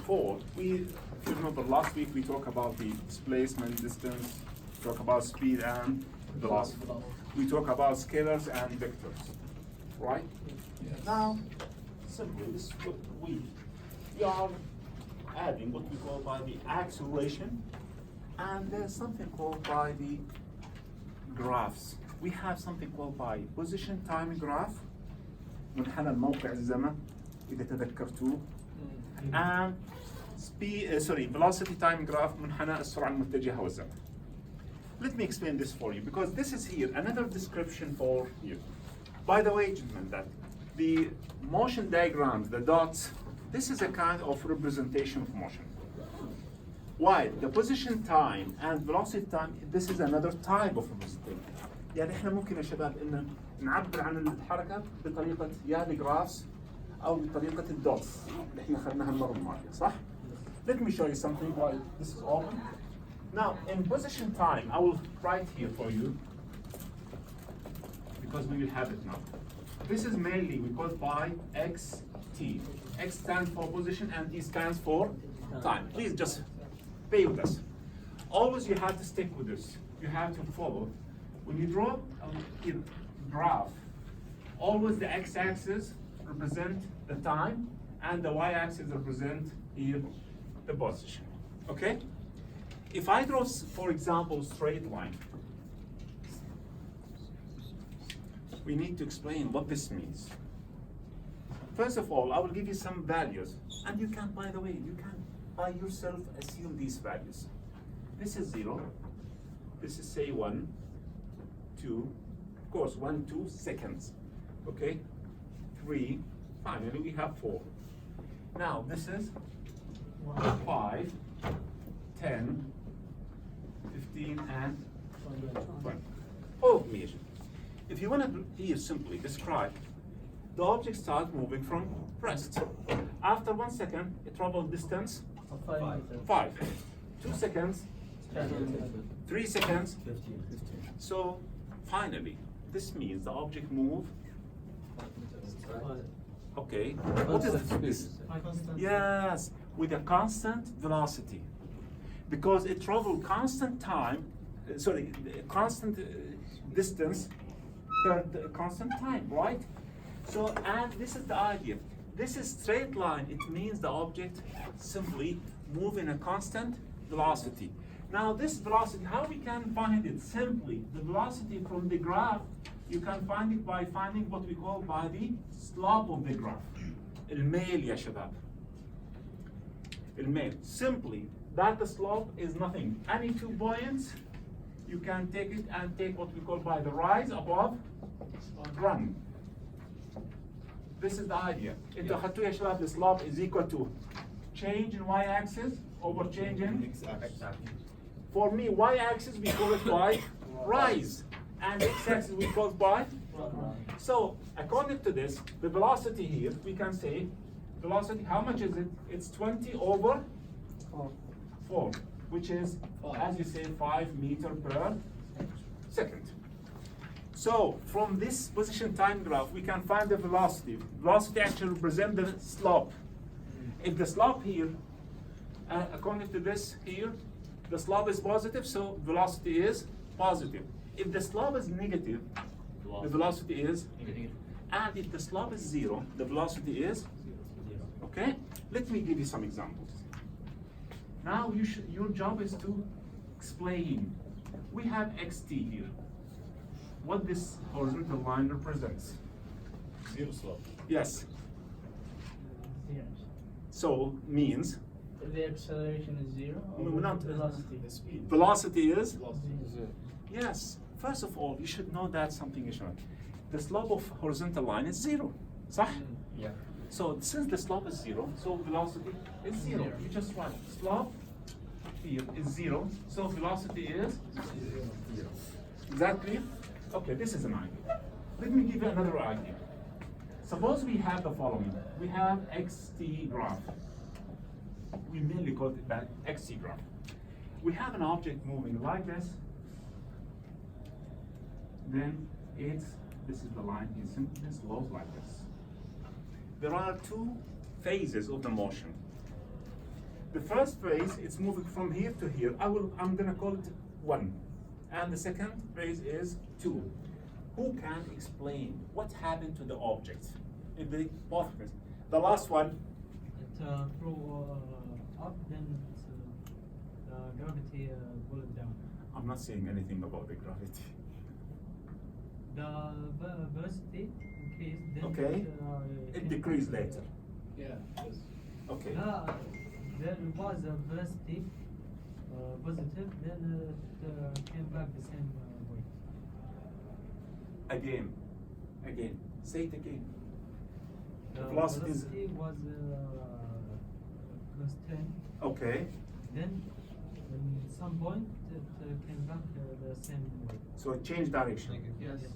before, if you remember last week, we talked about the displacement, distance, talk about speed and velocity. We talk about scalars and vectors, right? Yes. Now, simply, this is what we are adding what we call by the acceleration, and there's something called by the graphs. We have something called by position time graph منحنى الموقع الزمن إذا تذكرتوه and velocity time graph منحنى السرعة المتجهة والزمن. Let me explain this for you because this is here another description for you. By the way, gentlemen, that the motion diagrams, the dots, this is a kind of representation of motion. While the position time and velocity time, this is another type of representation. يعني احنا ممكن يا شباب ان نعبر عن الحركه بطريقه يا الجرافس او بطريقه الدوتس اللي احنا اخذناها المره الماضيه، صح؟ Let me show you something while this is open. Now in position time, I will write here for you because we will have it now. This is mainly we call by xt. X stands for position and T stands for time. Please just stay with us. Always you have to stick with this. You have to follow. When you draw a graph, always the x-axis represent the time and the y-axis represent here the position. Okay? If I draw, for example, straight line, we need to explain what this means. First of all, I will give you some values, and you can, by the way, you can by yourself assume these values. This is 0. This is say 1, 2, of course 1, 2 seconds. Okay? 3, finally we have 4. Now this is 5, 10, 15, and 20. Oh, measure. If you want to here simply describe, the object starts moving from rest. After 1 second, it travels distance 5. 2 seconds, 3 seconds, 15. So finally, this means the object move. Okay. What is this? Yes, with a constant velocity, because it travels constant time. Constant distance per the constant time, right? So, and this is the idea. This is straight line. It means the object simply move in a constant velocity. Now this velocity, how we can find it? Simply, the velocity from the graph, you can find it by finding what we call by the slope of the graph. الميل يا شباب. الميل. Simply, that the slope is nothing. Any 2 points, you can take it and take what we call by the rise above run. This is the idea. انتوا أخذتوا يا شباب the slope is equal to change in y-axis over change in Exactly. For me, y-axis we call it by rise, and x-axis we call it by. So according to this, the velocity here, we can say, velocity, how much is it? It's 20 over 4, which is, as you say, 5 meters per second. So from this position time graph, we can find the velocity. Velocity actually represents the slope. If the slope here, according to this here, the slope is positive, so velocity is positive. If the slope is negative, the velocity is negative. And if the slope is 0, the velocity is 0. Okay? Let me give you some examples. Now your job is to explain. We have xt here. What this horizontal line represents. 0 slope. Yes. Zero. So means The acceleration is 0 or No, not- velocity? The speed. velocity is. Zero. Yes. First of all, you should know that something is wrong. The slope of horizontal line is 0. صح? Yeah. So since the slope is 0, so velocity is 0. Zero. You just write slope here is 0, so velocity is 0. Is that clear? Okay, this is an idea. Let me give you another idea. Suppose we have the following. We have xt graph. We mainly call it that xt graph. We have an object moving like this. Then this is the line, it simply slows like this. There are 2 phases of the motion. The first phase, it's moving from here to here. I'm gonna call it 1. And the second phase is 2. Who can explain what happened to the object in the both phases? The last one, It throw up, then the gravity pull it down. I'm not saying anything about the gravity. The velocity increase, then Okay. It can- decreased later. Yeah. Yes. Okay. There was a velocity positive, then it came back the same way. Again. Say it again. The velocity is- velocity was plus 10. Okay. Then, in some point, it came back the same way. So it changed direction. Yes.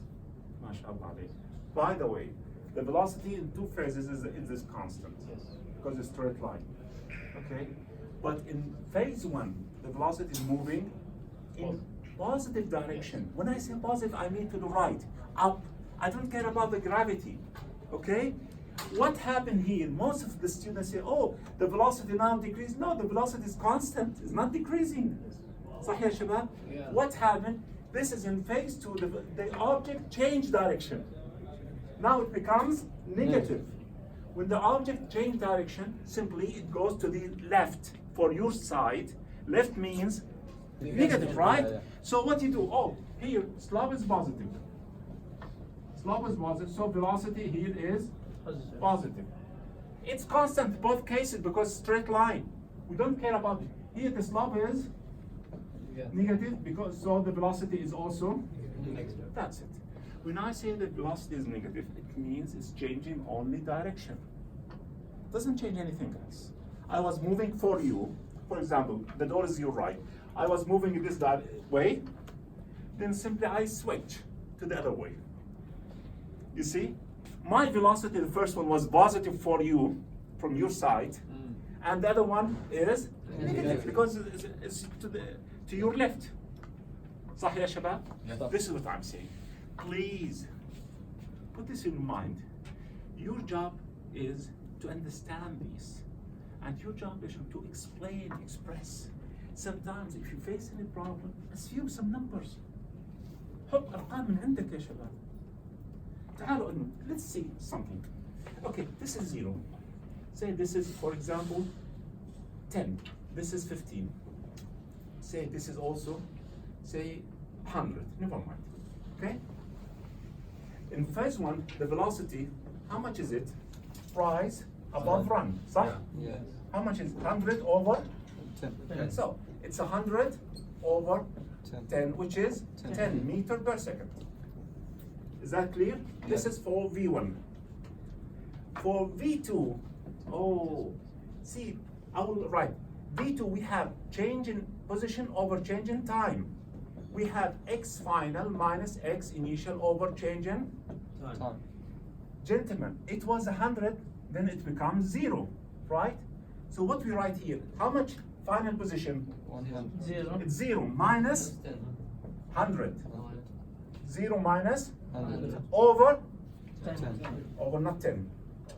MashaAllah alayk. By the way, the velocity in 2 phases is constant. Yes. Because it's straight line. Okay? But in phase 1, the velocity is moving in positive direction. When I say positive, I mean to the right, up. I don't care about the gravity. Okay? What happened here? Most of the students say, oh, the velocity now decreased. No, the velocity is constant. It's not decreasing. Sahih ya shabab? Yeah. What happened? This is in phase 2. The object changed direction. Now it becomes negative. When the object changes direction, simply it goes to the left for your side. Left means negative, right? Yeah. So what you do? Oh, here slope is positive. Slope is positive, so velocity here is Positive. positive. It's constant both cases because straight line. We don't care about it. Here the slope is Yeah. negative because so the velocity is also Negative. that's it. When I say the velocity is negative, it means it's changing only direction. It doesn't change anything else. I was moving for you, for example, the door is your right. I was moving in this way, then simply I switch to the other way. You see? My velocity, the first one was positive for you, from your side, and the other one is negative because it's to your left. Sahih ya shabab? Yes. This is what I'm saying. Please put this in mind. Your job is to understand this, and your job is to explain, express. Sometimes if you face any problem, assume some numbers. حط أرقام من عندك يا شباب. تعالوا إنه let's see something. Okay, this is 0. Say this is, for example, 10. This is 15. Say this is also, say 100. Never mind. Okay? In phase 1, the velocity, how much is it? Rise above run. صح? Yes. How much is 100 over? 10. So it's 100 over 10. 10, which is 10 meter per second. Is that clear? This is for V1. For V2, oh, see, I will write V2. We have change in position over change in time. We have x final minus x initial over change in Time. gentlemen. It was 100, then it becomes 0, right? So what we write here? How much final position? 100. 0. It's 0 minus 100. 0 minus 100. over 10. over not 10.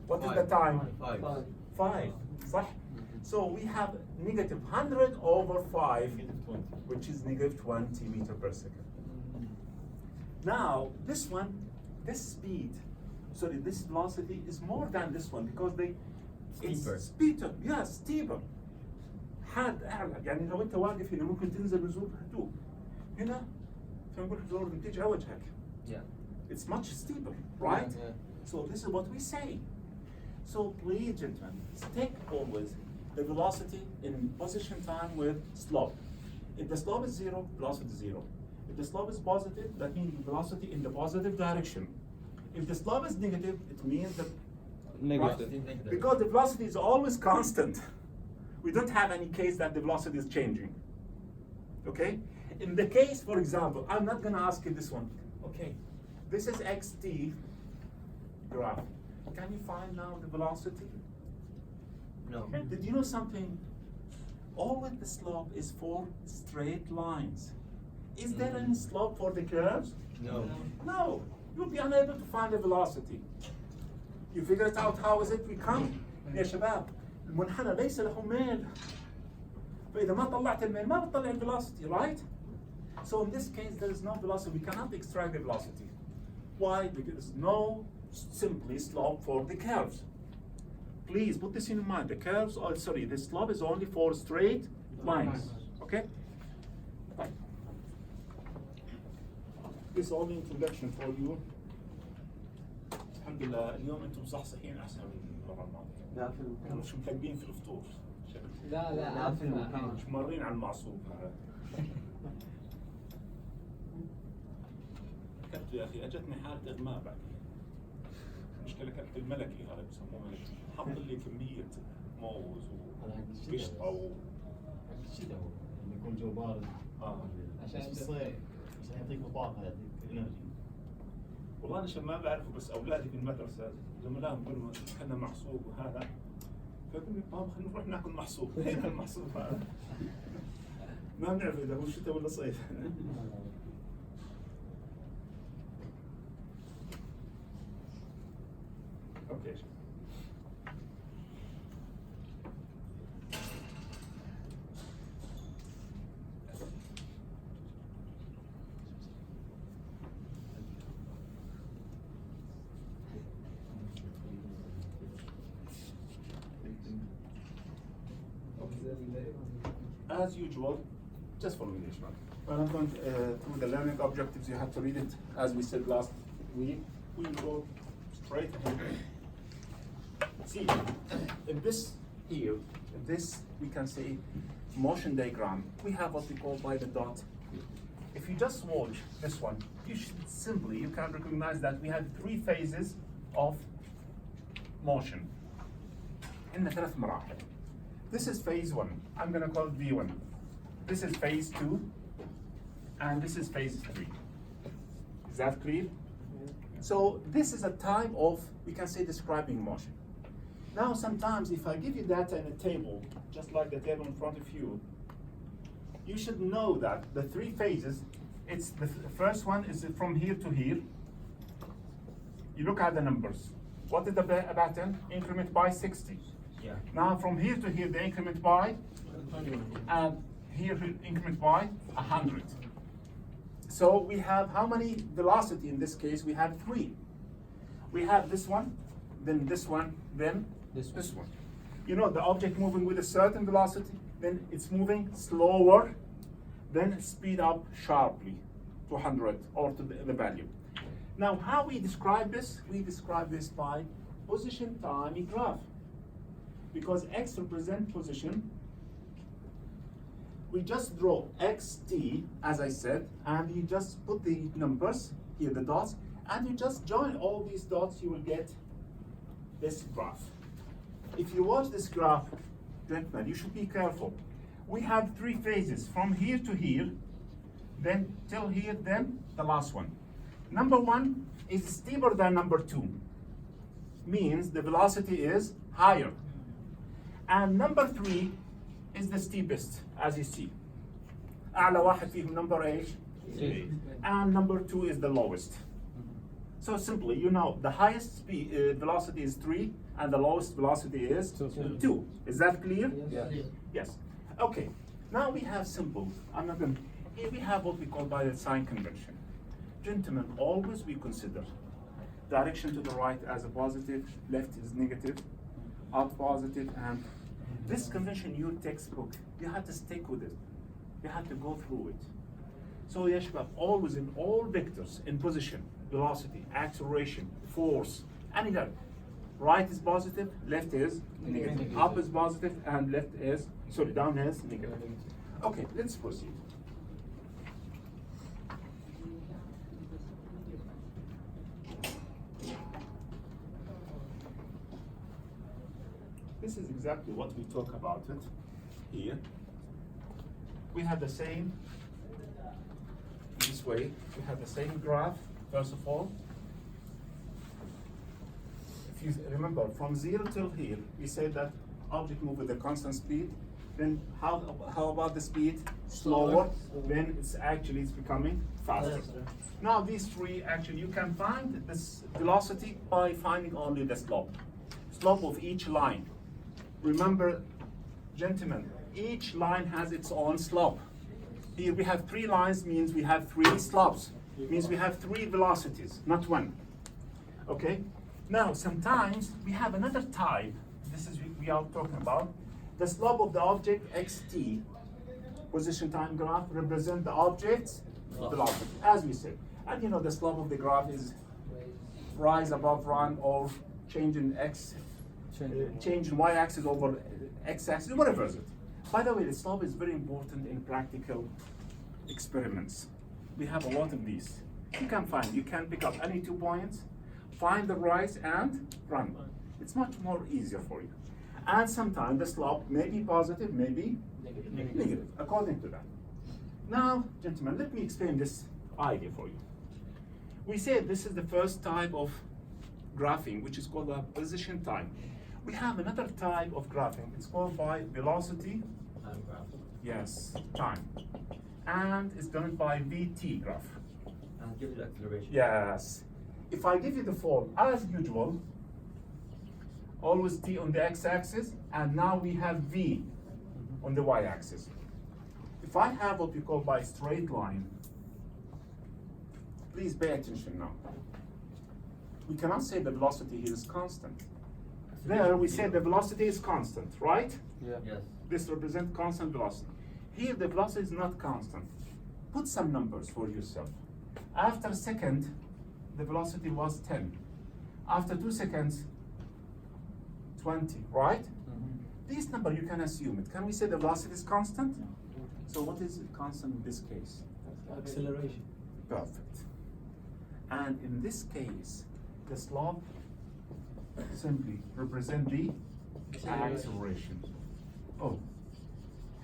What is the time? 5. 5. صح? So we have negative 100 over 5, which is negative 20 meter per second. Now this one, this speed, sorry, this velocity is more than this one because Steeper. it's steeper. Yes, steeper. حاد اعلى، يعني لو انت واقف هنا ممكن تنزل بزور هدوء. هنا فنقول زور تيجي على وجهك. Yeah. It's much steeper, right? Yeah. So this is what we say. So please, gentlemen, stick always the velocity in position time with slope. If the slope is 0, velocity is 0. If the slope is positive, that means velocity in the positive direction. If the slope is negative, it means that Negative. because the velocity is always constant. We don't have any case that the velocity is changing. Okay? In the case, for example, I'm not gonna ask you this one. Okay, this is xt graph. Can you find now the velocity? No. Did you know something? Always the slope is for straight lines. Is there any slope for the curves? No. No. You'll be unable to find the velocity. You figure it out how is it we come? يا شباب المنحنى ليس له ميل. فإذا ما طلعت الميل ما بتطلع velocity, right? So in this case there is no velocity. We cannot extract the velocity. Why? Because there is no simply slope for the curves. Please put this in mind. The curves, the slope is only for straight lines. Okay? Right. This is only introduction for you. الحمد لله اليوم انتم مصحصحين احسن من المره الماضيه. لا في المكان. مش متلقين في الفطور. لا في المكان. مش مارين على المعصوب هذا. كبت يا اخي اجتني حاله اغماء بعد. المشكله كبت الملكي هذا بسموه ملكي. حط لي كميه موز وقشطه الشتاء هو لما يكون جو بارد عشان بس الصيف عشان يعطيك طاقه يعطيك انرجي. والله انا ما بعرفه بس اولادي في المدرسه زملائهم يقولوا احنا محصوب وهذا فقلت لي بابا خلينا نروح ناكل محصوب. وين المحصوب هذا؟ ما بنعرف اذا هو شتاء ولا صيف. اوكي. As usual, just follow me this one. When I'm going through the learning objectives, you have to read it as we said last week. We will go straight ahead. See, in this here, in this we can say motion diagram, we have what we call by the dot. If you just watch this one, you can recognize that we have 3 phases of motion. عندنا 3 مراحل. This is phase 1. I'm going to call it V1. This is phase 2. And this is phase 3. Is that clear? So this is a type of, we can say, describing motion. Now sometimes if I give you data in a table, just like the table in front of you, you should know that the 3 phases, it's the first one is from here to here. You look at the numbers. What is the pattern? Increment by 60. Yeah. Now from here to here, the increment by, and here increment by 100. So we have how many velocity in this case? We have 3. We have this one, then this one, then this one. You know, the object moving with a certain velocity, then it's moving slower, then speed up sharply to 100 or to the value. Now, how we describe this? We describe this by position time graph. Because x represents position, we just draw xt, as I said, and you just put the numbers, here the dots, and you just join all these dots, you will get this graph. If you watch this graph, gentlemen, you should be careful. We have 3 phases, from here to here, then till here, then the last one. Number 1 is steeper than number 2, means the velocity is higher. And number 3 is the steepest, as you see. أعلى واحد فيهم number 8, and number 2 is the lowest. So simply, you know, the highest velocity is 3, and the lowest velocity is 2. Is that clear? Yes. Yes. Okay. Now we have simple. Here we have what we call by the sign convention. Gentlemen, always we consider direction to the right as a positive, left is negative, up positive, and this convention, your textbook, you have to stick with it. You have to go through it. So ya shabab, always in all vectors, in position, velocity, acceleration, force, anything. Right is positive, left is negative. Up is positive, and down is negative. Okay, let's proceed. This is exactly what we talk about it here. We have the same, this way, we have the same graph, first of all. If you remember, from 0 till here, we said that object move with a constant speed. Then how about the speed? Slower. Then it's becoming faster. Now these 3, actually, you can find this velocity by finding only the slope of each line. Remember, gentlemen, each line has its own slope. Here we have 3 lines, means we have 3 slopes. Means we have 3 velocities, not 1. Okay? Now, sometimes we have another type. This is we are talking about. The slope of the object xt, position time graph, represent the object's velocity, as we said. And you know the slope of the graph is rise above run, or change in change in y-axis over x-axis, whatever is it. By the way, the slope is very important in practical experiments. We have a lot of these. You can pick up any 2 points, find the rise and run. It's much more easier for you. And sometimes the slope may be positive, may be negative, according to that. Now, gentlemen, let me explain this idea for you. We said this is the first type of graphing, which is called a position time. We have another type of graphing. It's called by velocity. Time graph. Yes, time. And it's done by VT graph. And give it acceleration. Yes. If I give you the form, as usual, always T on the x-axis, and now we have V on the y-axis. If I have what we call by straight line, please pay attention now. We cannot say the velocity here is constant. There we say the velocity is constant, right? Yeah. Yes. This represents constant velocity. Here the velocity is not constant. Put some numbers for yourself. After a second, the velocity was 10. After 2 seconds, 20, right? This number you can assume it. Can we say the velocity is constant? So what is constant in this case? Acceleration. Perfect. And in this case, the slope simply represent the acceleration. Oh.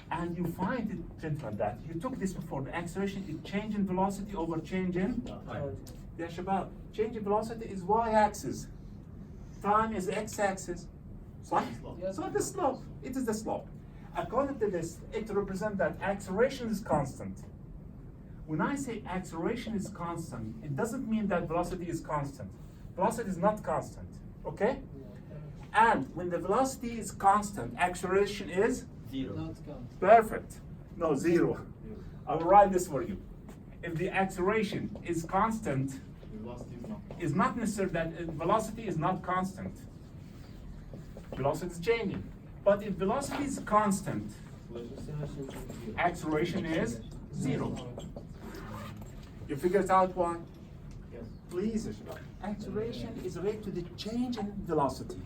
And you find it, gentlemen, that you took this before. The acceleration is change in velocity over change in Ya Shabab. Change in velocity is y-axis. Time is x-axis. Right? So the slope. It is the slope. According to this, it represents that acceleration is constant. When I say acceleration is constant, it doesn't mean that velocity is constant. Velocity is not constant. Okay? And when the velocity is constant, acceleration is Zero. perfect. No, 0. I will write this for you. If the acceleration is constant, Velocity is not. it's not necessary that velocity is not constant. Velocity is changing. But if velocity is constant, acceleration is 0. You figured out why? Yes. Please, acceleration is related to the change in velocity.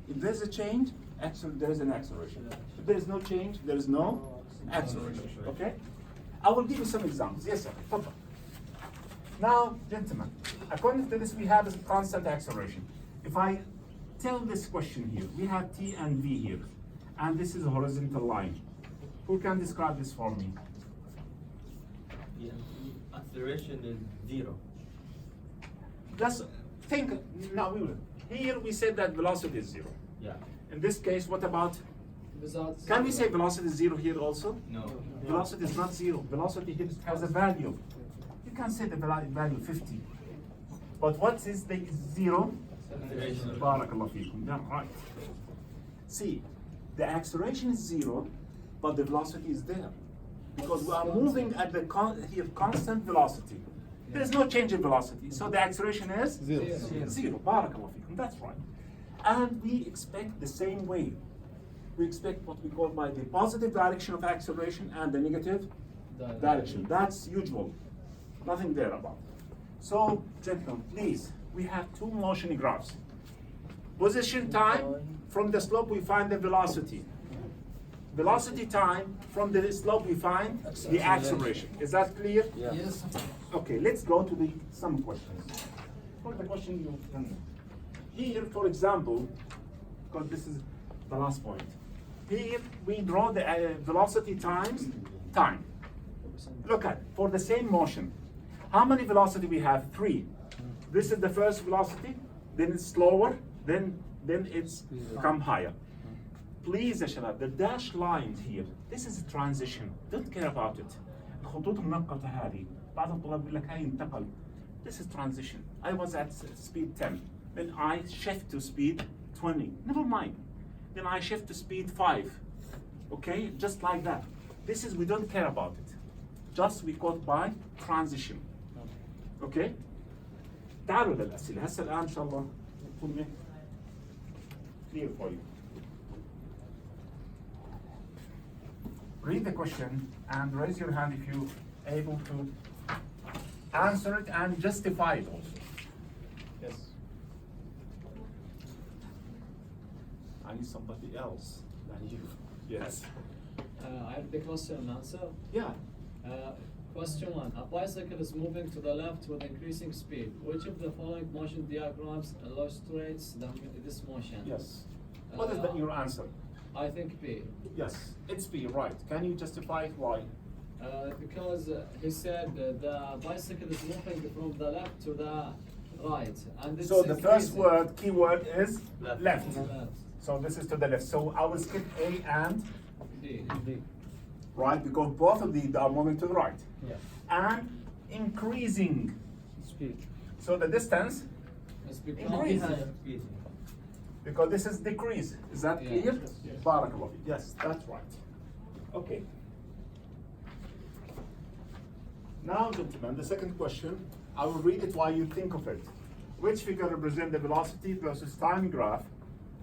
If there's a change, there is an acceleration. If there is no change, there is no acceleration. Okay? I will give you some examples. Yes, sir. Papa. Now, gentlemen, according to this, we have a constant acceleration. If I tell this question here, we have T and V here, and this is a horizontal line. Who can describe this for me? Yeah. Acceleration is 0. Let's think. Now we will. Here we said that velocity is 0. Yeah. In this case, what about? Can we say velocity is 0 here also? No. Velocity is not 0. Velocity here has a value. You can say the value 50. But what is the 0? Acceleration. Barakallah feekum. Yeah, right. See, the acceleration is 0, but the velocity is there. Because we are moving at the here constant velocity. There is no change in velocity. So the acceleration is 0. Barakallah feekum. That's right. And we expect the same way. We expect what we call by the positive direction of acceleration and the negative direction. That's usual. Nothing there about. So, gentlemen, please, we have 2 motion graphs. Position time, from the slope we find the velocity. Velocity time, from the slope we find the acceleration. Is that clear? Yeah. Yes. Okay, let's go to some questions. For the question you can here, for example, because this is the last point. Here we draw the velocity times time. Look at for the same motion. How many velocity we have? 3. This is the first velocity, then it's slower, then it's come higher. Please, Shabab, the dashed line here, this is a transition. Don't care about it. الخطوط المنقطة هذه بعض الطلاب يقول لك هاي انتقل. This is transition. I was at speed 10. Then I shift to speed 20. Never mind. Then I shift to speed 5. Okay, just like that. This is, we don't care about it. Just we call by transition. Okay? تعالوا للأسئلة. هسه الآن إن شاء الله يكون clear for you. Read the question and raise your hand if you're able to answer it and justify it also. Yes. I need somebody else than you. Yes. I have the question and answer. Yeah. Question 1. A bicycle is moving to the left with increasing speed. Which of the following motion diagrams illustrates this motion? Yes. What is your answer? I think B. Yes, it's B, right. Can you justify it? Why? Because he said the bicycle is moving from the left to the right. And it's So the first increasing. key word is Left. left. To the left. So this is to the left. So I will skip A and D. right because both of these are moving to the right. Yeah. And increasing. Speed. So the distance, It's becoming Increase. higher. Easy. because this is decrease. Is that Yeah. clear? Yes. Barakallah. Yes, that's right. Okay. Now, gentlemen, the second question, I will read it while you think of it. Which figure represents the velocity versus time graph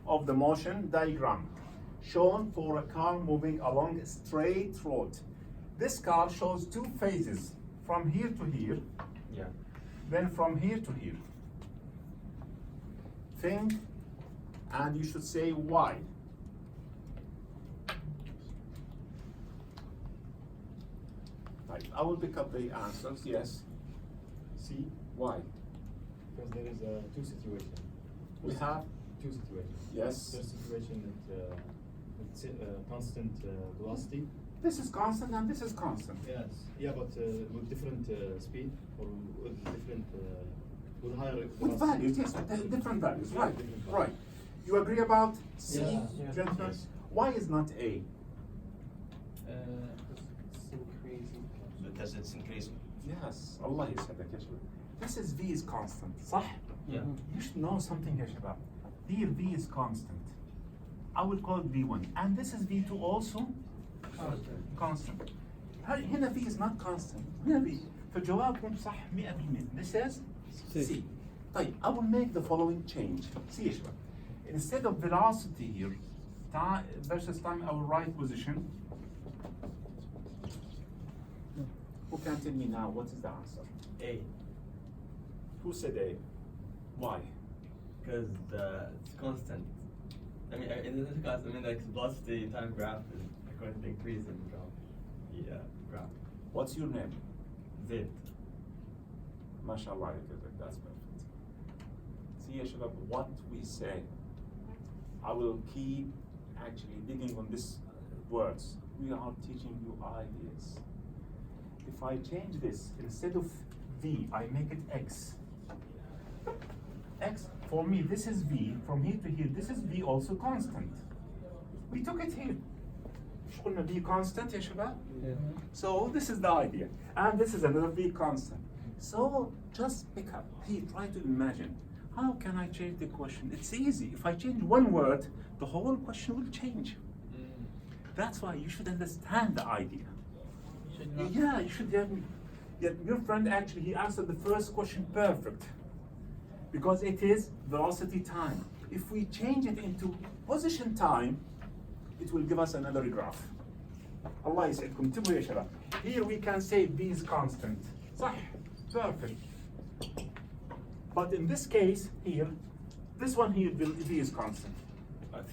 of the motion diagram shown for a car moving along a straight road? This car shows two phases, from here to here, Yeah. then from here to here. Think, and you should say why. Right, I will pick up the answers, yes. See, why? Because there is two situations. We have, two situations. yes. First situation that it's constant velocity. This is constant and this is constant. Yes. Yeah, but with different speed or with different with higher With velocity. values, yes, with different values, Yeah, right, different values. right. You agree about C, Yeah. Yeah. gentlemen? Yes. Why is not A? It's increasing. Because it's increasing. Yes, Allah يسعدك يا شباب. This is V is constant, صح? Yeah. You should know something يا شباب. Here V is constant. I will call it V1. And this is V2 also constant. هنا V is not constant. هنا V. فجوابكم صح 100%. This is C. طيب, I will make the following change. See يا شباب. Instead of velocity here, time versus time, I will write position. Who can tell me now what is the answer? A. Who said A? Why? Because it's constant. I mean, in this class, I mean, like velocity time graph is going to increase in graph. Yeah, graph. What's your name? Z. MashaAllah, that's perfect. See, ya shabab, what we say, I will keep actually digging on these words. We are teaching you ideas. If I change this, instead of V, I make it X. X, for me, this is V, from here to here, this is V also constant. We took it here. مش قلنا V constant يا شباب? Yeah. So this is the idea. And this is another V constant. So just pick up, here, try to imagine. How can I change the question? It's easy. If I change one word, the whole question will change. That's why you should understand the idea. Yeah, you should have. Yeah, your friend actually, he answered the first question perfect. Because it is velocity time. If we change it into position time, it will give us another graph. Allah يسعدكم. انتبهوا يا شباب. Here we can say V is constant. صح. Perfect. But in this case here, this one here V is constant.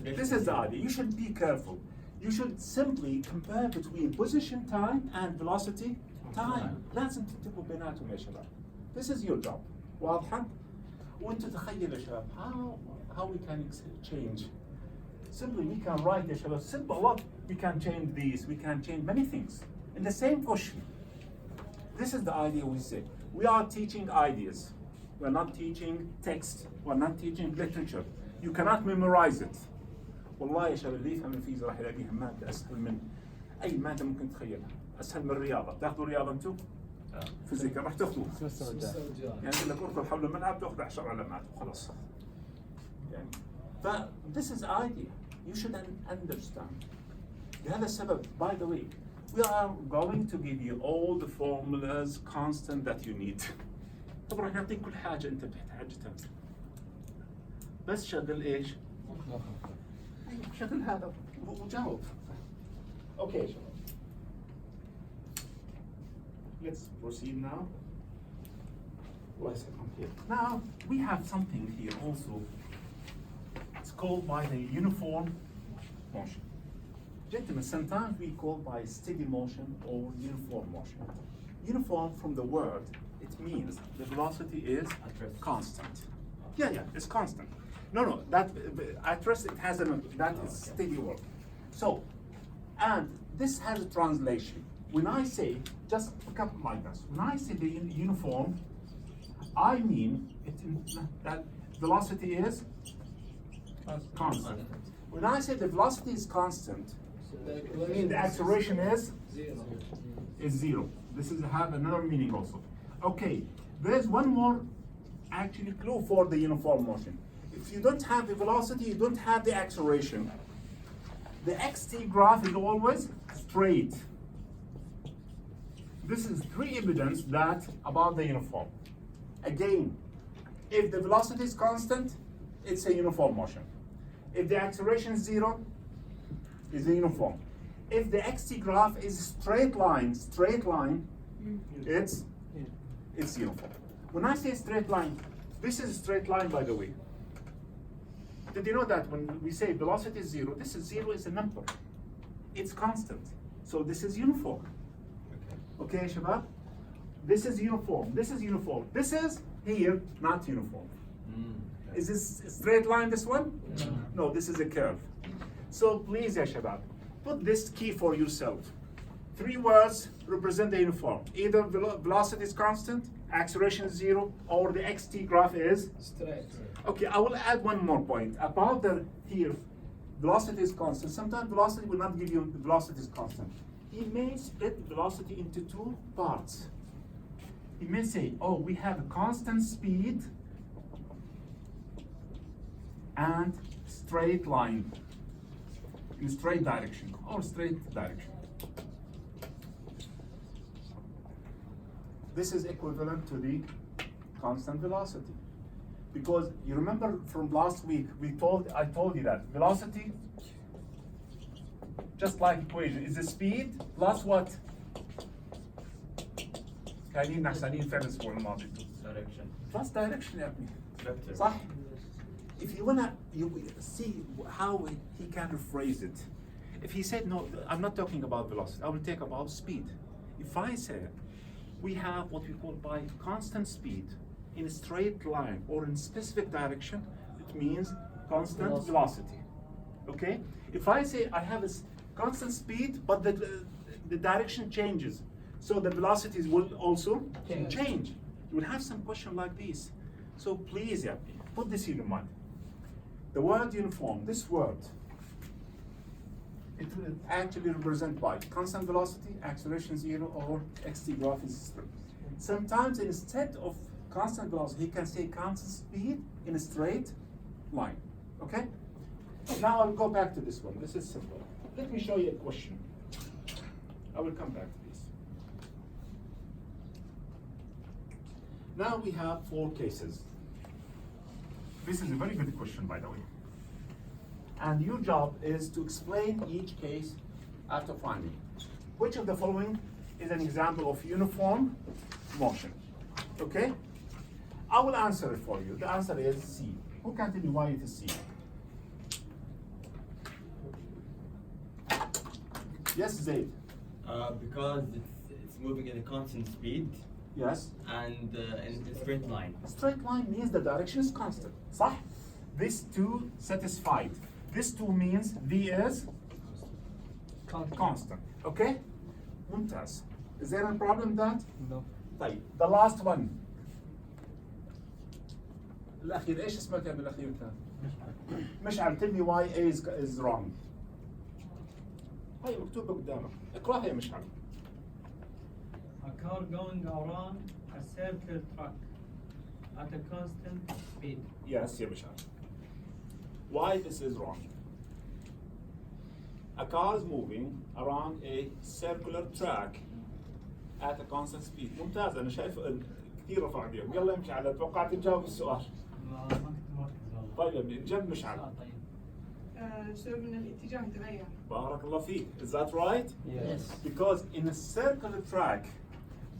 This is the idea. You should be careful. You should simply compare between position time and velocity time. لازم تنتبهوا بيناتهم يا شباب. This is your job. واضحة؟ وانتوا تخيلوا يا شباب how we can change. Simply we can write يا شباب simple lot. We can change these. We can change many things in the same question. This is the idea we say. We are teaching ideas. We're not teaching text. We're not teaching literature. You cannot memorize it. والله يا شباب اللي يفهم الفيزياء راح يلاقيها مادة أسهل من أي مادة ممكن تتخيلها. أسهل من الرياضة. تاخذوا رياضة أنتم؟ فيزياء راح تاخذوها. يعني يقول لك اركض حول الملعب تاخذ 10 علامات وخلاص. يعني this is idea. You should understand. بهذا السبب, by the way, we are going to give you all the formulas constant that you need. طبعا راح نعطيك كل حاجة أنت بتحتاجها. بس شغل إيش؟ شغل هذا وجاوب. Okay, شباب. Let's proceed now. Now we have something here also. It's called by the uniform motion. Gentlemen, sometimes we call by steady motion or uniform motion. Uniform from the word, it means the velocity is constant. Yeah, it's constant. No, that at rest it has that is steady word. So, and this has a translation. When I say, just pick up like this. When I say the uniform, I mean that velocity is constant. When I say the velocity is constant, I mean the acceleration is zero. This is have another meaning also. Okay, there's one more actually clue for the uniform motion. If you don't have the velocity, you don't have the acceleration. The xt graph is always straight. This is three evidence that about the uniform. Again, if the velocity is constant, it's a uniform motion. If the acceleration is zero, it's a uniform. If the xt graph is straight line, it's uniform. When I say straight line, this is a straight line, by the way. Did you know that when we say velocity is zero, this is zero is a number. It's constant. So this is uniform. Okay, Shabab? This is uniform. This is uniform. This is here not uniform. Is this a straight line, this one? No, this is a curve. So please, ya Shabab, put this key for yourself. Three words represent the uniform. Either velocity is constant, acceleration is zero, or the xt graph is Straight. Okay, I will add one more point about the here. Velocity is constant. Sometimes velocity will not give you the velocity is constant. He may split velocity into two parts. He may say, oh, we have a constant speed and straight line in straight direction or straight direction. This is equivalent to the constant velocity. Because you remember from last week, I told you that velocity, just like equation, is the speed plus what? كاينين نحسنين فارس for الماضي. Direction. Plus direction يا ابني. Vector. صح؟ If you wanna see how he can rephrase it. If he said no, I'm not talking about velocity. I will talk about speed. If I say we have what we call by constant speed in a straight line or in specific direction, it means constant velocity. Okay? If I say I have a constant speed, but the direction changes, so the velocities will also change. You will have some question like this. So please, yeah, put this in your mind. The word uniform, this word, it will actually represent by constant velocity, acceleration zero, or xt graph is straight. Sometimes instead of constant velocity, he can say constant speed in a straight line. Okay? Now I'll go back to this one. This is simple. Let me show you a question. I will come back to this. Now we have 4 cases. This is a very good question, by the way. And your job is to explain each case after finding. Which of the following is an example of uniform motion? Okay? I will answer it for you. The answer is C. Who can tell me why it is C? Yes, Zaid. Because it's moving at a constant speed Yes. and in a straight line. A straight line means the direction is constant. صح? These two satisfied. This two means V is constant. Okay? ممتاز. Is there a problem with that? No. طيب. The last one. الأخير إيش اسمه كان بالأخير كان؟ مشعل tell me why A is wrong. هاي مكتوبة قدامك. اقراها يا مشعل. A car going around a circle track at a constant speed. Yes, يا مشعل. Why this is wrong? A car is moving around a circular track at a constant speed. ممتاز، أنا شايف كثير رفع ايديهم. يلا امشي على، توقعت تجاوب السؤال. ما كنت مركز والله. طيب جنب مشعل. طيب. بسبب ان الاتجاه يتغير. بارك الله فيك. Is that right? Yes. Because in a circular track,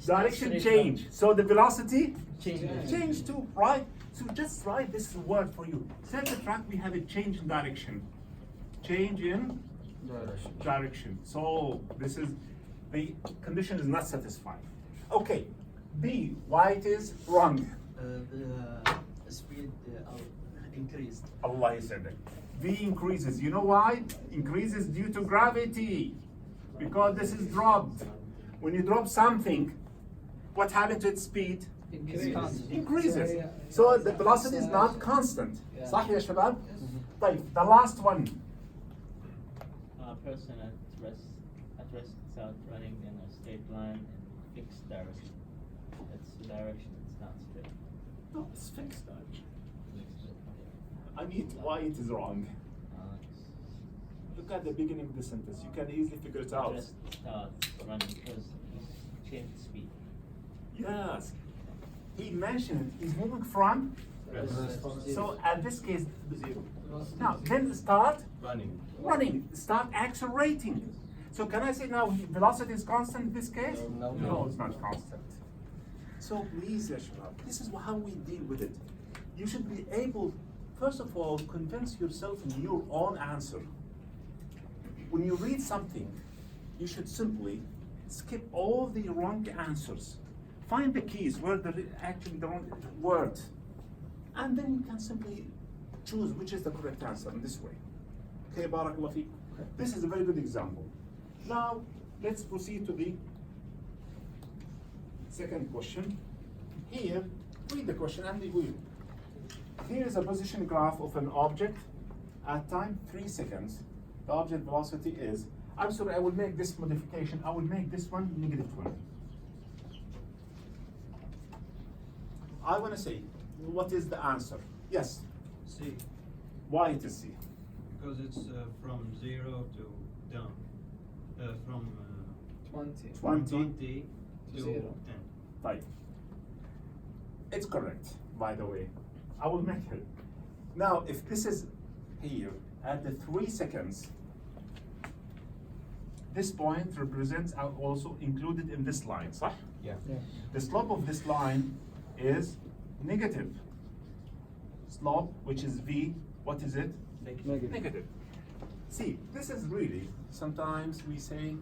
direction straight change. So the velocity Change. change too, right? So just write this word for you. Circular track, we have a change in direction. Change in direction. So this is, the condition is not satisfied. Okay, B, why it is wrong? The speed increased. Allah يسعدك. V increases. You know why? Increases due to gravity. Because this is dropped. When you drop something, what happens to its speed? Increases. So the velocity is not constant. Yeah. صح يا شباب؟ طيب, the last one. A person at rest without running in a straight line in fixed direction. It's direction, it's not straight. No, it's fixed direction. I mean, why it is wrong? Look at the beginning of the sentence. You can easily figure it out. Just start running because he's changed speed. Yes. He mentioned he's moving from. So at this case, now then start running. Start accelerating. So can I say now velocity is constant in this case? No, it's not constant. So please, ya shabab, this is how we deal with it. You should be able, first of all, convince yourself in your own answer. When you read something, you should simply skip all the wrong answers. Find the keys where actually the wrong word, and then you can simply choose which is the correct answer in this way. Okay, barakallah feek. This is a very good example. Now, let's proceed to the second question. Here, read the question and we will. Here is a position graph of an object at time 3 seconds. The object velocity is, I'm sorry, I will make this modification. I will make this one negative 20. I want to say, what is the answer? Yes. C, Why it is C? because it's from 0 to down. From 20. 20 to Zero. 10. Right. It's correct, by the way. I will make it. Now, if this is here at the 3 seconds, this point represents also included in this line, صح? Yeah. The slope of this line is negative. Slope, which is V, what is it? Negative. Negative. See, this is really, sometimes we say,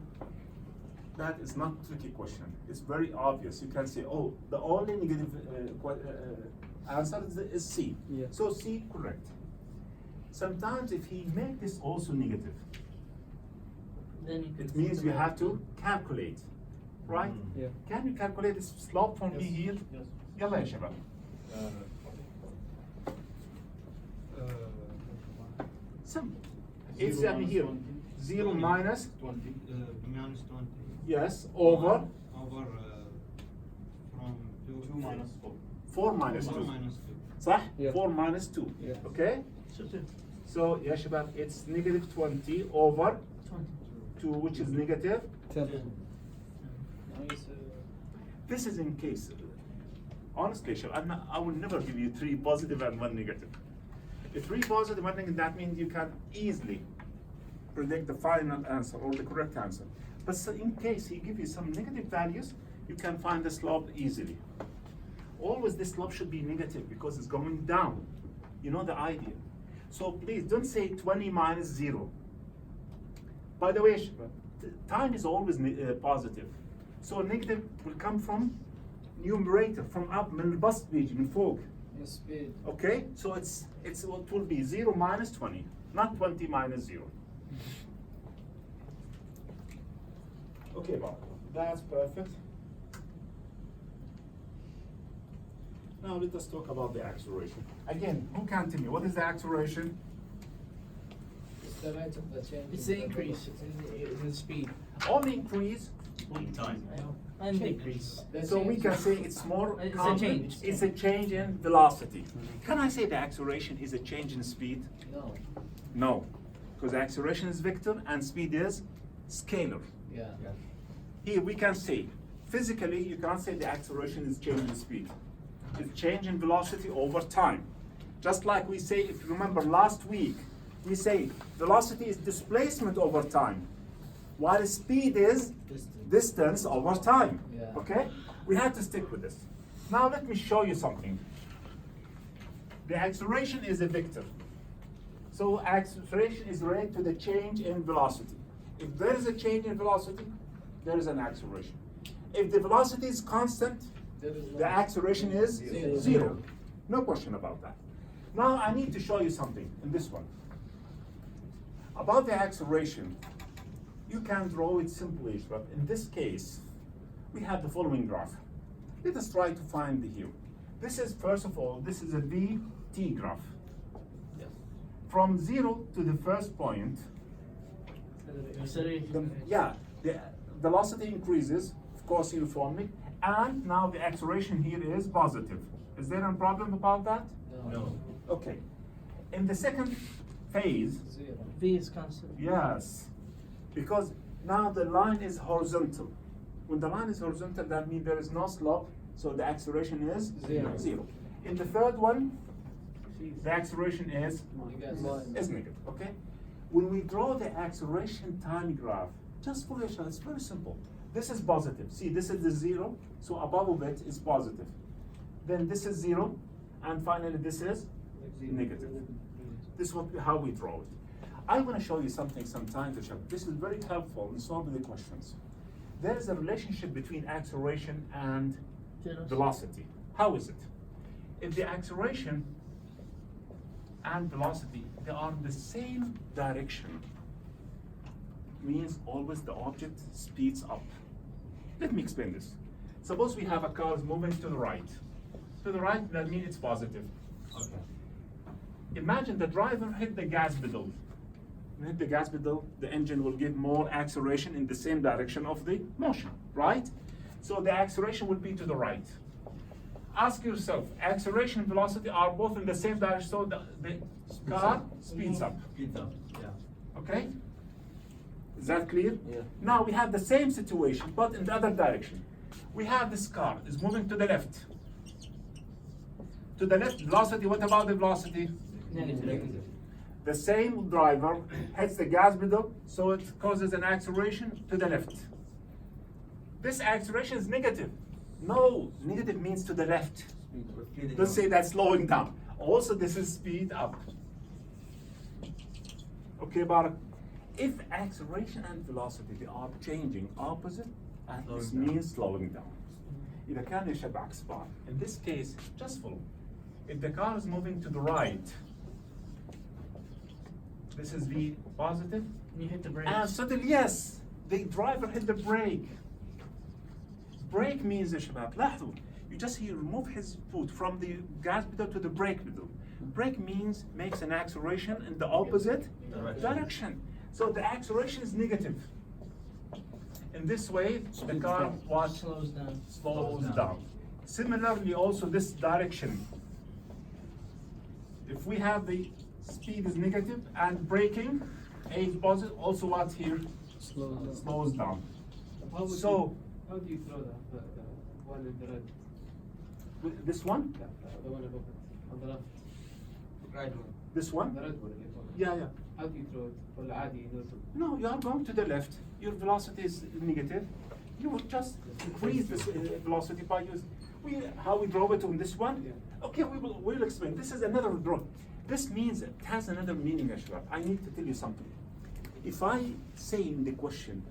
that is not a tricky question. It's very obvious. You can say, oh, the only negative answer is C. Yeah. So C, correct. Sometimes if he make this also negative, Then you can it means you have to calculate, right? Yeah. Can you calculate this slope for me here? Yes. يلا يا شباب. Simple. It's here. 0 minus 20. Minus 20. yes over Over from 2. 2 minus 4. 4 minus 2. 4 minus 2. صح؟ Yeah. 4 minus 2. Yeah. Okay? So يا شباب it's negative 20 over 2, which is negative. 10. Nice. This is in case. Honestly, Shab, I will never give you 3 positive and 1 negative. If 3 positive, 1 negative, that means you can easily predict the final answer or the correct answer. But so in case he gives you some negative values, you can find the slope easily. Always the slope should be negative because it's going down. You know the idea. So please don't say 20 minus 0. By the way, Shab, time is always positive. So negative will come from numerator, from up, من البسط بيجي من فوق. Your speed. Okay, so it will be 0 minus 20, not 20 minus 0. Okay, Bob, that's perfect. Now let us talk about the acceleration. Again, who can tell me what is the acceleration? It's the rate of the change. It's in the increase velocity. in the speed. Only increase. In time. And decrease. The So we change can is- say it's more It's a common. change. It's a change in velocity. Can I say the acceleration is a change in speed? No. No. because acceleration is vector and speed is scalar. Yeah. Here we can say, physically, you can't say the acceleration is changing speed. It's changing velocity over time. Just like we say, if you remember last week, we say velocity is displacement over time, while speed is distance over time. Yeah. Okay? We have to stick with this. Now let me show you something. The acceleration is a vector. So acceleration is related to the change in velocity. If there is a change in velocity, there is an acceleration. If the velocity is constant, the acceleration is zero. No question about that. Now I need to show you something in this one. About the acceleration, you can draw it simply, but in this case, we have the following graph. Let us try to find the here. This is, first of all, this is a VT graph. Yes. From 0 to the first point, the velocity increases, of course, uniformly, and now the acceleration here is positive. Is there a problem about that? No. Okay. In the second phase, Zero. V is constant. yes, because now the line is horizontal. When the line is horizontal, that means there is no slope, so the acceleration is Zero. In the third one, the acceleration is Minus. negative, okay? When we draw the acceleration time graph, just follow it, it's very simple. This is positive. See, this is the 0, so above of it is positive. Then this is 0, and finally this is negative. This is how we draw it. I'm going to show you something sometime to show. This is very helpful in solving the questions. There is a relationship between acceleration and velocity. How is it? If the acceleration and velocity, they are in the same direction, means always the object speeds up. Let me explain this. Suppose we have a car moving to the right. To the right, that means it's positive. Okay. Imagine the driver hit the gas pedal. When hit the gas pedal, the engine will give more acceleration in the same direction of the motion, right? So the acceleration will be to the right. Ask yourself, acceleration and velocity are both in the same direction, so the car speeds up. Speeds up. Yeah. Okay? Is that clear? Yeah. Now we have the same situation, but in the other direction. We have this car is moving to the left. To the left, velocity, what about the velocity? Negative. The same driver hits the gas pedal, so it causes an acceleration to the left. This acceleration is negative. No, negative means to the left. Don't say that's slowing down. Also, this is speed up. Okay, Barak. If acceleration and velocity they are changing opposite, and this Slowing down. means slowing down. إذا كان يشبه عكس بعض. In this case, just follow. If the car is moving to the right, this is V positive, You hit the brakes. and suddenly, yes, the driver hit the brake. Brake means يا شباب لاحظوا, you just here remove his foot from the gas pedal to the brake pedal. Brake means makes an acceleration in the opposite direction. So the acceleration is negative. In this way, the car Slows down. slows down. Similarly, also this direction. If we have the speed is negative and braking, A is positive, also what here? Slows down. How would So, how do you throw the one in the red? with this one, The one above it, on the left. Right one. this one, The red one. اللي فوق. yeah. How do you throw it? ولا عادي neutral? No, you are going to the left. Your velocity is negative. You will just increase the velocity by using. How we draw it on this one? Yeah. Okay, we'll explain. This is another draw. This means it has another meaning, Ashraf. I need to tell you something. If I say in the question,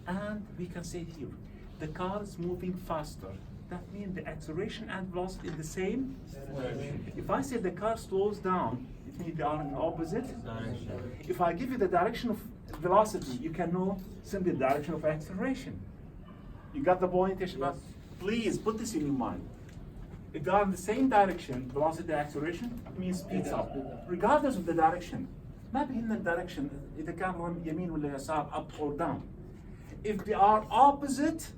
and we can say here, the car is moving faster. That means the acceleration and velocity is the same. If I say the car slows down, it means they are in opposite Direction. If I give you the direction of velocity, you can know simply the direction of acceleration. You got the point, Ishbak? Please put this in your mind. If they are in the same direction, velocity acceleration, it means speeds up. Regardless of the direction. ما بهمنا الدايركشن إذا كان يمين ولا يسار, up or down. If they are opposite,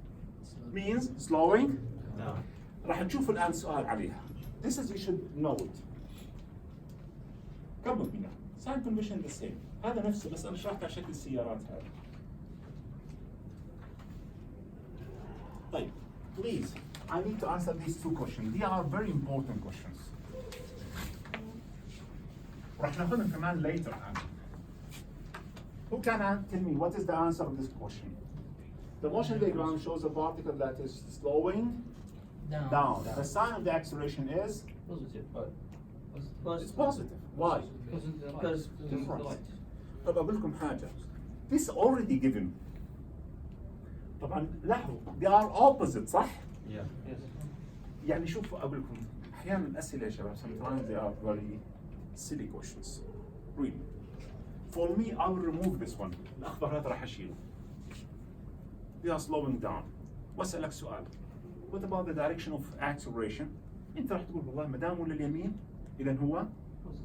means slowing Down. راح نشوف الآن سؤال عليها. This is you should know it. Come with me now. Sign convention the same. هذا نفسه بس انا شرحت على شكل السيارات هذا. طيب please I need to answer these two questions. They are very important questions. راح ناخذهم كمان later on. Who can tell me what is the answer of this question? The motion diagram shows a particle that is slowing down. The sign of the acceleration is Positive. it's positive. Why? Because طب أقول لكم حاجة. This already given. طبعا لاحظوا they are opposite صح؟ Yeah. يعني شوفوا أقول لكم أحيانا الأسئلة يا شباب sometimes they are very silly questions. Really. For me I will remove this one. الأخضر هذا راح أشيله. They are slowing down. وأسألك سؤال. What about the direction of acceleration? أنت راح تقول والله ما دام ولا اليمين إذا هو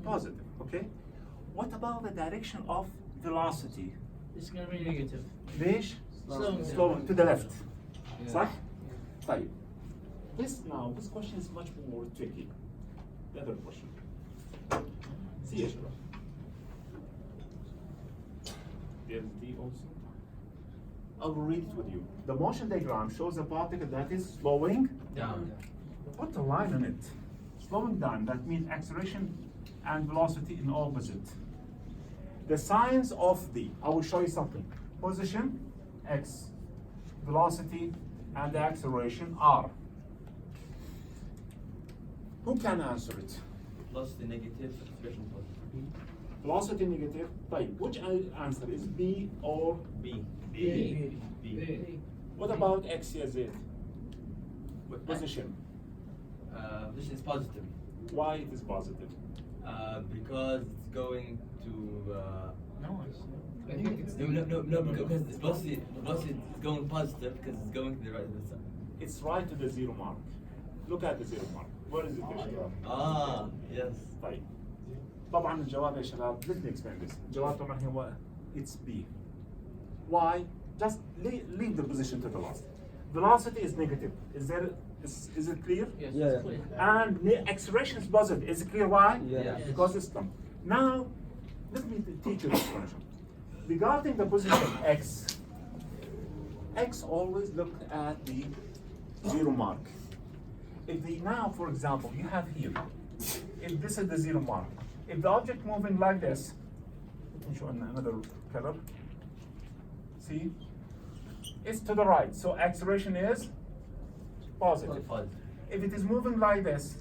positive. Okay? What about the direction of velocity? it's gonna be negative. ليش؟ Slowing down. Slowing to the left. صح؟ طيب. This question is much more tricky. The other question. See يا شباب. There's D also. I will read it with you. The motion diagram shows a particle that is slowing Down. Put a line on it. Slowing down, that means acceleration and velocity in opposite. The signs of the, I will show you something. Position, X. Velocity and the acceleration, R. Who can answer it? Velocity negative, acceleration positive. Velocity negative. Right. Which answer is B or B. B? B. What about X, Y, Z? What- Position. Position is positive. Why it is positive? Because it's going to. No, it's I think it's No, because velocity is going positive because it's going to the right of the sun. It's right to the zero mark. Look at the zero mark. Where is it يا شباب؟ Ah, yes. طيب. طبعا الجواب يا شباب let me explain this. الجواب طبعا هو it's B. Why? Just leave the position to the last. Velocity is negative. Is it clear? Yes. Yeah. And the acceleration is positive. Is it clear why? Yeah. Yes. Because it's long. Now, let me teach you this connection. Regarding the position X always look at the zero mark. If now, for example, you have here, if this is the zero mark, if the object moving like this, let me show another color. See? It's to the right, so acceleration is positive. Positive. If it is moving like this,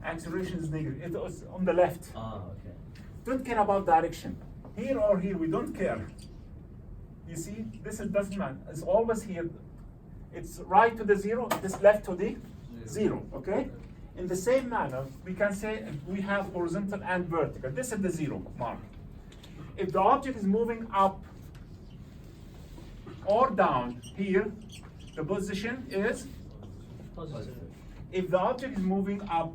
acceleration is negative. It is on the left. Ah, okay. Don't care about direction. Here or here, we don't care. You see, this doesn't matter. It's always here. It's right to the zero, this left to the zero, okay? In the same manner, we can say we have horizontal and vertical. This is the zero mark. If the object is moving up or down here, the position is positive. if the object is moving up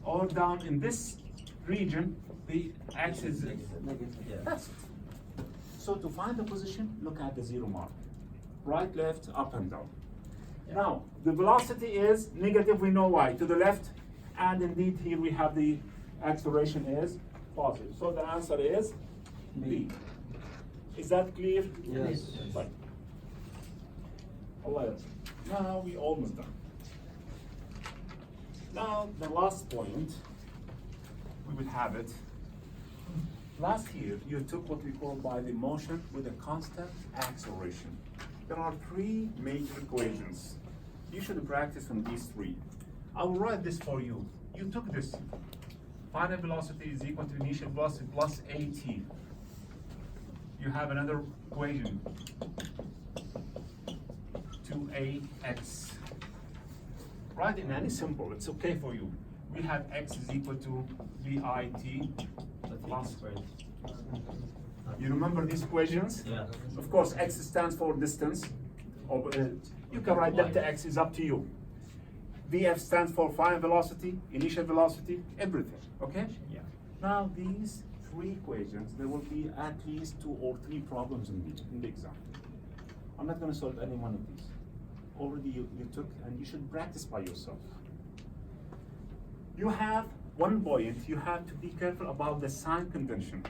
or down in this region, the axis is Negative. Yeah. that's it. So to find the position, look at the zero mark. Right, left, up and down. Now, the velocity is negative, we know why, to the left, and indeed here we have the acceleration is positive. So the answer is B. Is that clear? Yes. Right. All right. Now we almost done. Now the last point, we will have it. Last year, you took what we call by the motion with a constant acceleration. There are three major equations. You should practice on these three. I will write this for you. You took this. Final velocity is equal to initial velocity plus AT. You have another equation, 2AX. Write in any symbol, it's okay for you. We have X is equal to VIT plus. You remember these equations? Yeah. Of course, X stands for distance. Or, you can write delta X is up to you. VF stands for final velocity, initial velocity, everything, okay? Yeah. Now these three equations, there will be at least 2 or 3 problems in the exam. I'm not going to solve any one of these. Already you took, and you should practice by yourself. You have one point, you have to be careful about the sign convention.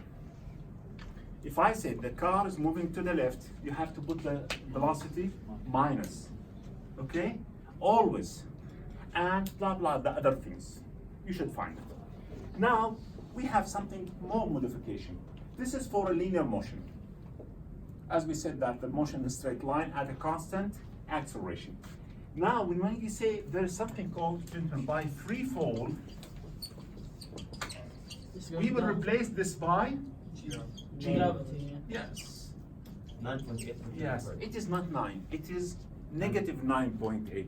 If I say the car is moving to the left, you have to put the velocity minus, okay? Always. And blah, blah, the other things. You should find it. Now, we have something more modification. This is for a linear motion. As we said that the motion is a straight line at a constant acceleration. Now, when we say there is something called by free fall, we will replace this by G. Gravity, yeah. Yes. 9.8. Yes. It is not 9. It is negative 9.8.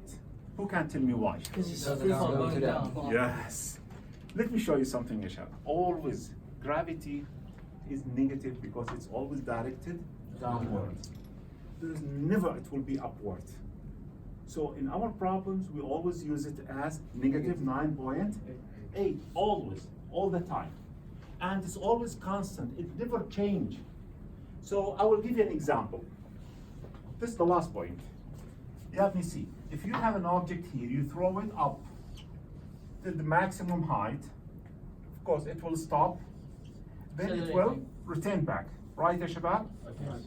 Who can tell me why? Because it's Doesn't free have fall to going go down. down. Yes. Let me show you something, Ishaq. Always, gravity is negative because it's always directed downward. There is never it will be upward. So in our problems, we always use it as negative 9.8, always, all the time. And it's always constant, it never changes. So I will give you an example. This is the last point. Let me see. If you have an object here, you throw it up to the maximum height, of course it will stop, then it will return back. Right, ya shabab? Okay.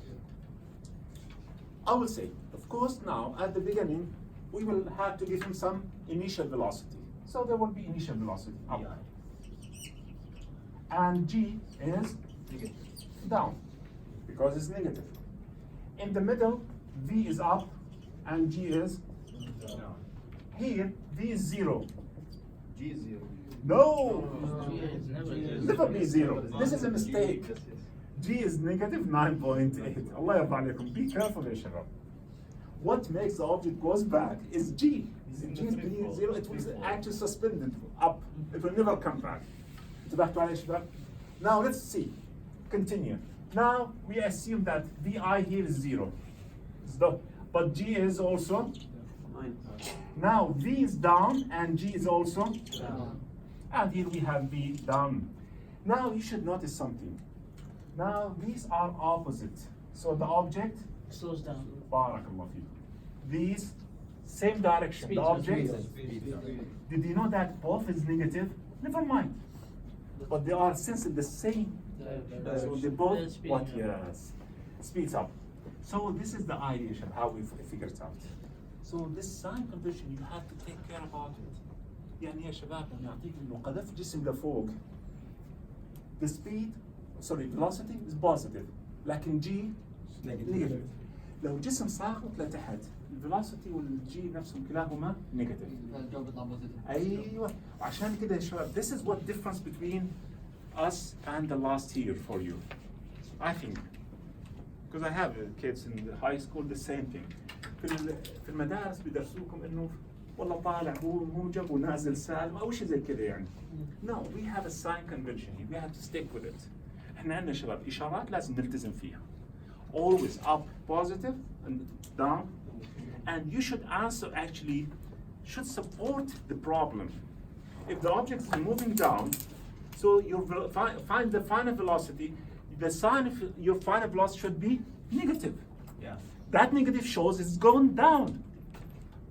I will say, of course now, at the beginning, we will have to give him some initial velocity. So there will be initial velocity up. And G is down, because it's negative. In the middle, V is up, and G is Down. here, V is 0. G is 0. No! G is never Never be 0. This is a mistake. Yes, yes. G is negative 9.8. Allah yarda alaykum. Be careful, ya shabab. What makes the object goes back is G. G is being 0. It was actually suspended up. It will never come back. انتبهتوا علي يا شباب? Now let's see. Continue. Now we assume that VI here is 0. But G is also. Now V is down and G is also down. And here we have V down. Now you should notice something. Now these are opposite. So the object, slows down. barakallah feek. These same direction. Speed, The object. speed. Did you know that both is negative? Never mind. But they are sensing the same. So they both They're speeding what? up. Yes, speeds up. So this is the idea of how we figure it out. So this sign condition you have to take care about it. يعني يا شباب لما يعطيك انه قذفت جسم لفوق. The speed, sorry, velocity is positive. لكن G negative. لو جسم ساقط لتحت الفيلوسيتي والجي نفسهم كلاهما نيجاتيف. الجو بيطلع بوزيتيف. ايوه وعشان كده يا شباب this is what difference between us and the last year for you. I think because I have kids in the high school the same thing. في المدارس بيدرسوكم انه والله طالع هو موجب ونازل سالب او شيء زي كده يعني. No, we have a sign convention here. We have to stick with it. احنا عندنا شباب اشارات لازم نلتزم فيها. Always up positive and down. And you should answer actually should support the problem. If the object is moving down, so you find the final velocity, the sign of your final velocity should be negative. Yeah. That negative shows it's going down.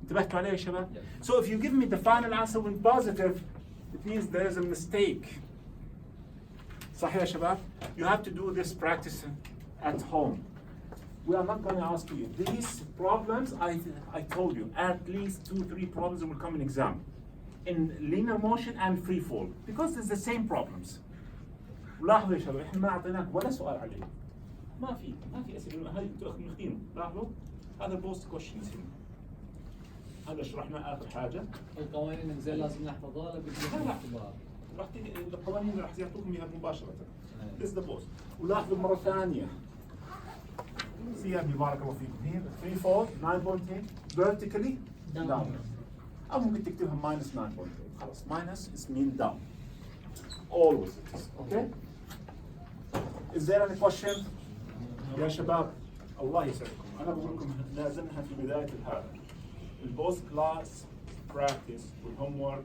انتبهتوا عليه يا شباب؟ So if you give me the final answer with positive, it means there is a mistake. صحيح يا شباب؟ You have to do this practice at home. We are not going to ask you. These problems, I told you, at least 2-3 problems will come in exam. In linear motion and free fall. Because it's the same problems. ولاحظوا يا شباب احنا ما اعطيناك ولا سؤال عليه. ما في اسئله هاي انتوا مخينه. لاحظوا هذا بوست كويشنز هنا. هذا شرحنا اخر حاجه. القوانين اللي زي لازم نحفظها ولا بدنا لا. الاختبار؟ راح تيجي القوانين راح يعطوكم اياها مباشره. This is the post. ولاحظوا مره ثانيه. See يا ابني بارك الله فيكم. Here free fall 9.8 vertically down. أو ممكن تكتبها minus 9.8 خلاص minus is mean down. Always it is. Okay? Is there any question? يا شباب الله يسعدكم. أنا بقول لكم لازمها في بداية هذا. البوست كلاس براكتس والهوم ورك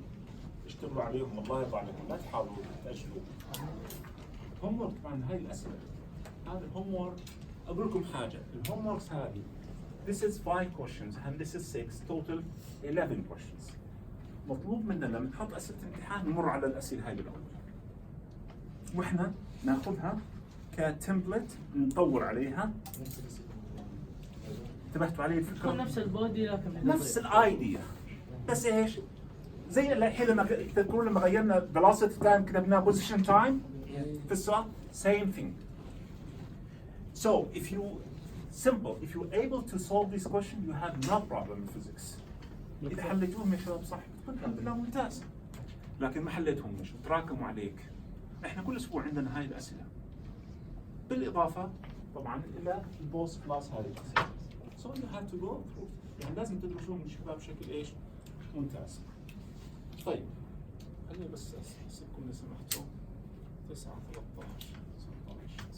اشتغلوا عليهم الله يرضى عليكم لا تحاولوا تأجلوا. هوم ورك طبعا هاي الأسئلة. هذا الهوم ورك أقول لكم حاجة الهوم وركس هذه this is 5 questions and this is 6 total 11 questions. مطلوب مننا لما نحط أسئلة امتحان نمر على الأسئلة هاي بالأول. وإحنا ناخذها كتمبلت نطور عليها. انتبهتوا علي الفكرة؟ يكون نفس البودي لكن نفس الايديا، بس ايش؟ زي الحين لما تذكرون لما غيرنا velocity time كتبناه position time في السؤال same thing. So if you're able to solve this question you have no problem in physics. إذا حليتوهم يا شباب صح تكون الحمد لله ممتاز. لكن ما حليتهمش وتراكموا عليك. احنا كل اسبوع عندنا هاي الأسئلة. بالإضافة طبعا إلى البوست كلاس هذه الأسئلة. So you have to go through. يعني لازم تدرسوهم الشباب بشكل ايش؟ ممتاز. طيب خليني بس أسيبكم لو سمحتوا 9:13.